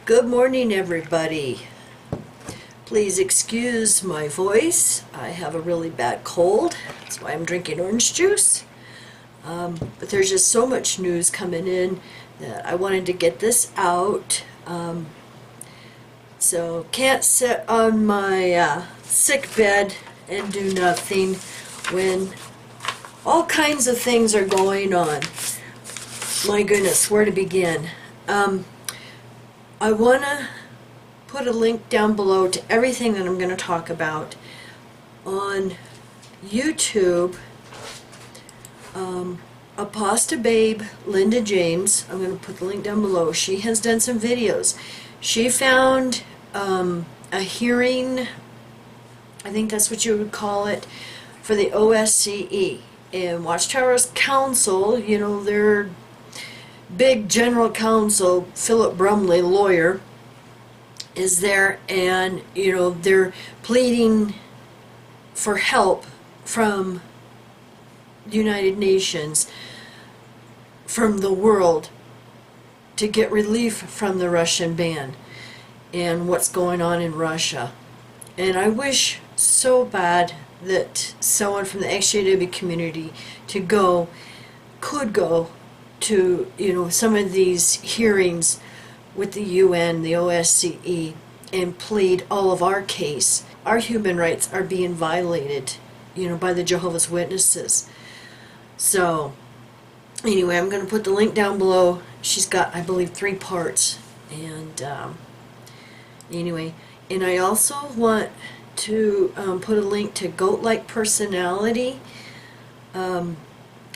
Good morning, everybody. Please excuse my voice. I have a really bad cold. That's why I'm drinking orange juice. But there's just so much news coming in that I wanted to get this out. So can't sit on my sick bed and do nothing when all kinds of things are going on. My goodness, where to begin? I want to put a link down below to everything that I'm going to talk about on YouTube. Apostle Babe Linda James, I'm going to put the link down below. She has done some videos. She found a hearing, I think that's what you would call it, for the OSCE. And Watchtower's counsel, you know, their big general counsel, Philip Brumley, lawyer, is there, and you know, they're pleading for help from the United Nations, from the world, to get relief from the Russian ban and what's going on in Russia. And I wish so bad that someone from the XJW community could go to, you know, some of these hearings with the UN, the OSCE, and plead all of our case. Our human rights are being violated, you know, by the Jehovah's Witnesses. So, anyway, I'm going to put the link down below. She's got, I believe, 3 parts. And, anyway, and I also want to put a link to Goat-like Personality.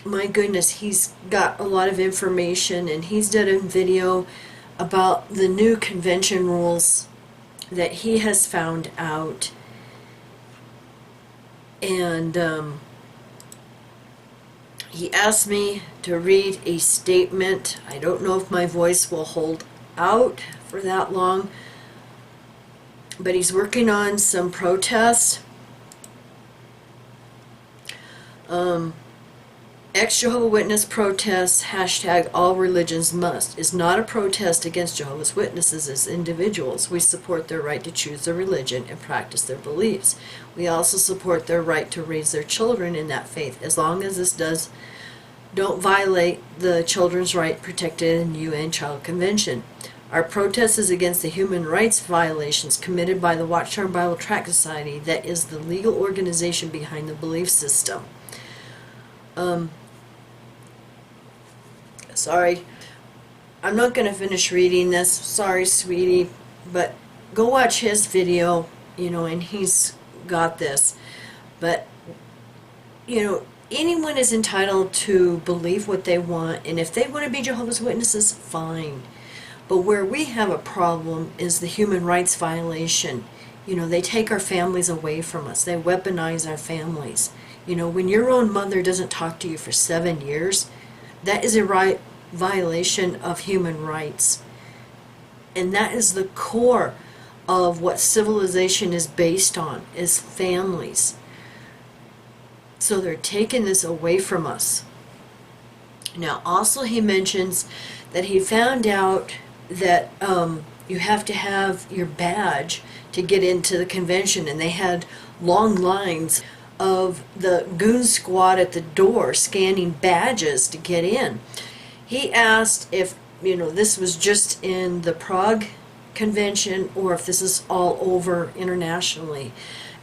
My goodness, he's got a lot of information, and he's done a video about the new convention rules that he has found out. And he asked me to read a statement. I don't know if my voice will hold out for that long, but he's working on some protests. Ex-Jehovah Witness protests, hashtag all religions must, is not a protest against Jehovah's Witnesses as individuals. We support their right to choose their religion and practice their beliefs. We also support their right to raise their children in that faith, as long as this don't violate the children's right protected in UN Child Convention. Our protest is against the human rights violations committed by the Watchtower Bible Tract Society, that is the legal organization behind the belief system. Sorry, I'm not going to finish reading this. Sorry, sweetie, but go watch his video, you know, and he's got this. But, you know, anyone is entitled to believe what they want, and if they want to be Jehovah's Witnesses, fine. But where we have a problem is the human rights violation. You know, they take our families away from us. They weaponize our families. You know, when your own mother doesn't talk to you for 7 years, that is a violation of human rights. And that is the core of what civilization is based on, is families. So they're taking this away from us. Now, also he mentions that he found out that you have to have your badge to get into the convention, and they had long lines of the goon squad at the door scanning badges to get in. He asked if, you know, this was just in the Prague convention or if this is all over internationally.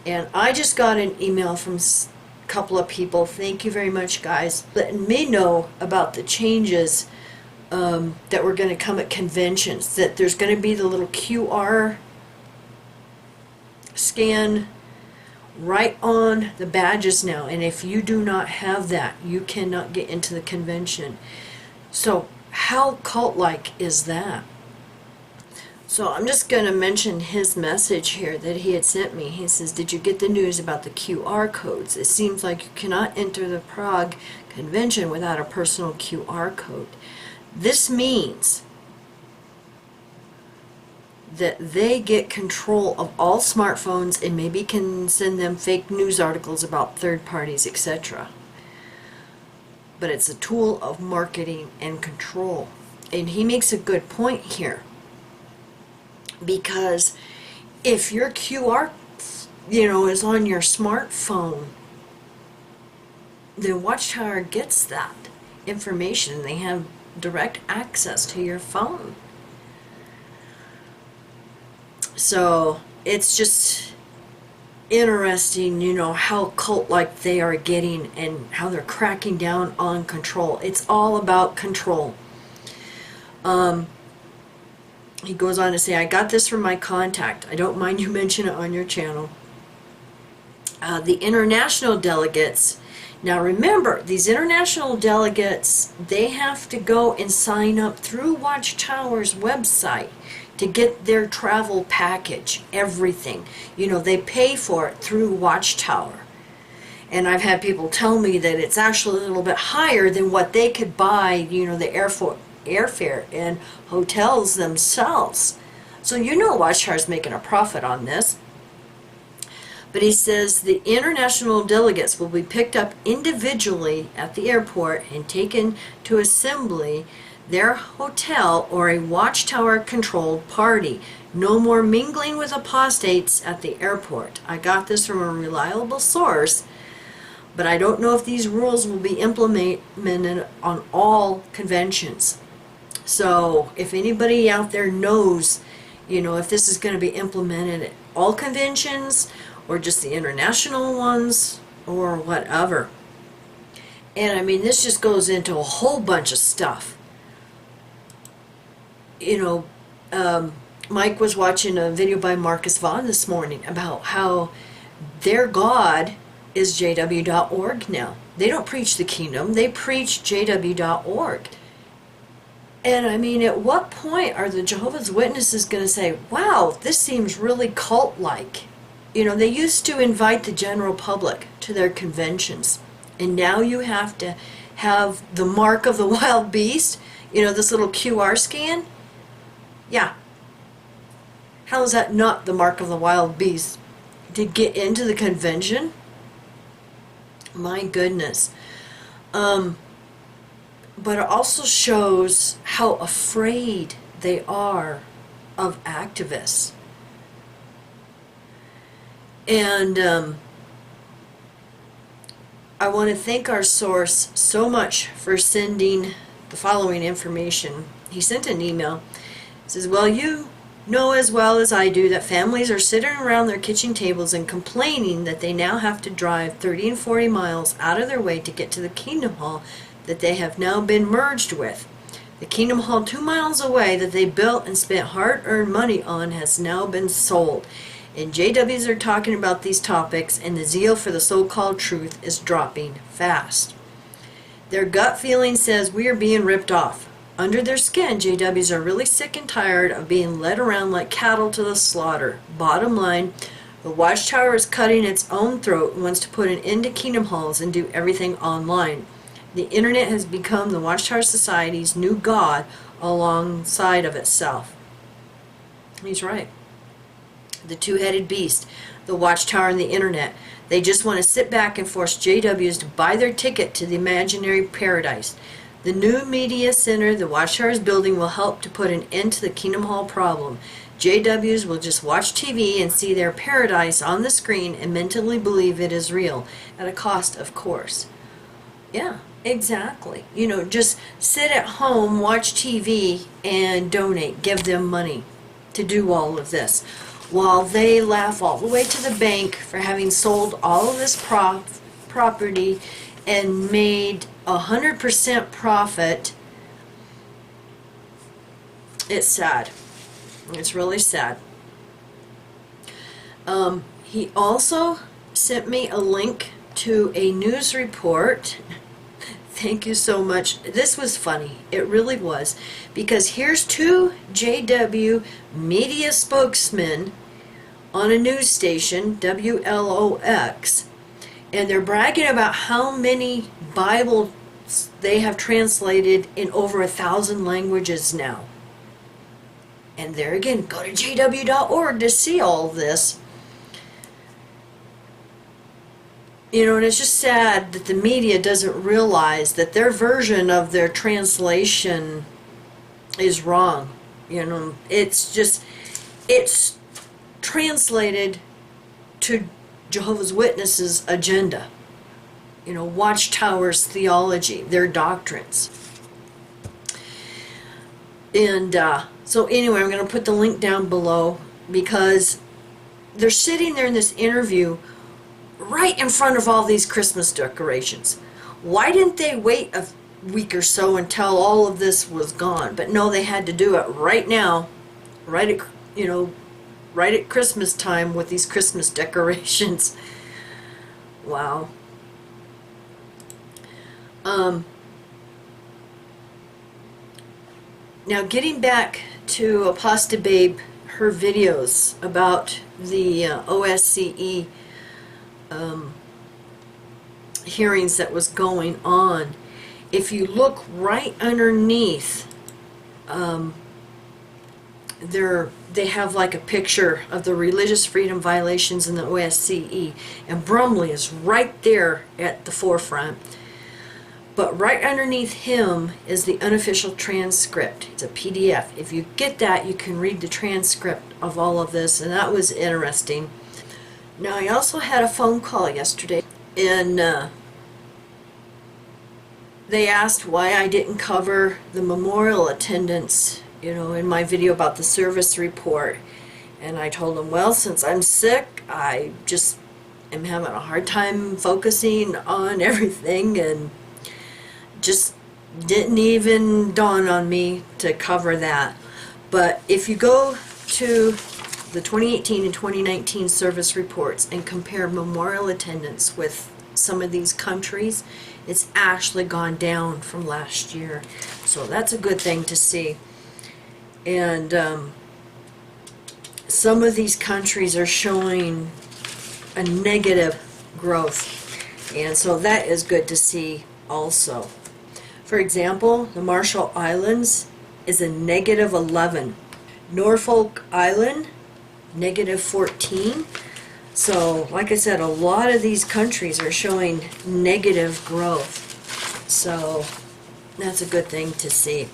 And I just got an email from a couple of people, thank you very much guys, letting me know about the changes that were going to come at conventions, that there's going to be the little QR scan right on the badges now, and if you do not have that, you cannot get into the convention. So how cult-like is that? So I'm just going to mention his message here that he had sent me. He says, did you get the news about the QR codes? It seems like you cannot enter the Prague convention without a personal QR code. This means that they get control of all smartphones and maybe can send them fake news articles about third parties, etc. But it's a tool of marketing and control. And he makes a good point here. Because if your QR, is on your smartphone, the Watchtower gets that information. They have direct access to your phone. So it's just interesting, how cult-like they are getting and how they're cracking down on control. It's all about control. He goes on to say, I got this from my contact. I don't mind you mention it on your channel. The international delegates, now remember, these international delegates, they have to go and sign up through Watchtower's website to get their travel package, everything. They pay for it through Watchtower. And I've had people tell me that it's actually a little bit higher than what they could buy, the airfare and hotels themselves. So Watchtower's making a profit on this. But he says the international delegates will be picked up individually at the airport and taken to assembly their hotel or a Watchtower controlled party. No more mingling with apostates at the airport. I got this from a reliable source, but I don't know if these rules will be implemented on all conventions. So if anybody out there knows, if this is going to be implemented at all conventions or just the international ones or whatever. And this just goes into a whole bunch of stuff. Mike was watching a video by Marcus Vaughn this morning about how their God is jw.org now. They don't preach the kingdom, they preach jw.org. And at what point are the Jehovah's Witnesses going to say, wow, this seems really cult-like? They used to invite the general public to their conventions, and now you have to have the mark of the wild beast, this little QR scan. Yeah. How is that not the mark of the wild beast to get into the convention? My goodness. But it also shows how afraid they are of activists. And I want to thank our source so much for sending the following information. He sent an email. It says, well, you know as well as I do that families are sitting around their kitchen tables and complaining that they now have to drive 30 and 40 miles out of their way to get to the Kingdom Hall that they have now been merged with. The Kingdom Hall 2 miles away that they built and spent hard-earned money on has now been sold. And JWs are talking about these topics, and the zeal for the so-called truth is dropping fast. Their gut feeling says we are being ripped off. Under their skin, JWs are really sick and tired of being led around like cattle to the slaughter. Bottom line, the Watchtower is cutting its own throat and wants to put an end to Kingdom Halls and do everything online. The internet has become the Watchtower Society's new god alongside of itself. He's right. The two-headed beast, the Watchtower and the internet. They just want to sit back and force JWs to buy their ticket to the imaginary paradise. The new media center the Watchtower is building will help to put an end to the Kingdom Hall problem. JWs will just watch TV and see their paradise on the screen and mentally believe it is real, at a cost, of course. Yeah, exactly. Just sit at home, watch TV, and donate. Give them money to do all of this, while they laugh all the way to the bank for having sold all of this property and made 100% profit. It's sad. It's really sad. He also sent me a link to a news report. Thank you so much. This was funny. It really was. Because here's two JW media spokesmen on a news station, WLOX, and they're bragging about how many Bibles they have translated in over 1,000 languages now. And there again, go to jw.org to see all this. And it's just sad that the media doesn't realize that their version of their translation is wrong. It's just, it's translated to Jehovah's Witnesses' agenda. You know, Watchtower's theology, their doctrines. And so anyway, I'm going to put the link down below, because they're sitting there in this interview right in front of all these Christmas decorations. Why didn't they wait a week or so until all of this was gone? But no, they had to do it right now, right at, you know, right at Christmas time with these Christmas decorations. Wow. Now, getting back to Apostate Babe, her videos about the OSCE hearings that was going on, if you look right underneath, they have like a picture of the religious freedom violations in the OSCE, and Brumley is right there at the forefront. But right underneath him is the unofficial transcript. It's a PDF. If you get that, you can read the transcript of all of this, and that was interesting. Now, I also had a phone call yesterday, and they asked why I didn't cover the memorial attendance, you know, in my video about the service report. And I told them, well, since I'm sick, I just am having a hard time focusing on everything, and just didn't even dawn on me to cover that. But if you go to the 2018 and 2019 service reports and compare memorial attendance with some of these countries, it's actually gone down from last year. So that's a good thing to see. And some of these countries are showing a negative growth, and so that is good to see also. For example, the Marshall Islands is a negative 11. Norfolk Island, negative 14. So, like I said, a lot of these countries are showing negative growth. So, that's a good thing to see.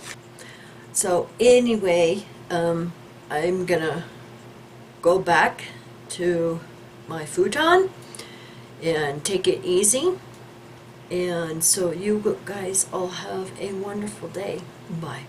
So, anyway, I'm gonna go back to my futon and take it easy. And so you guys all have a wonderful day. Bye.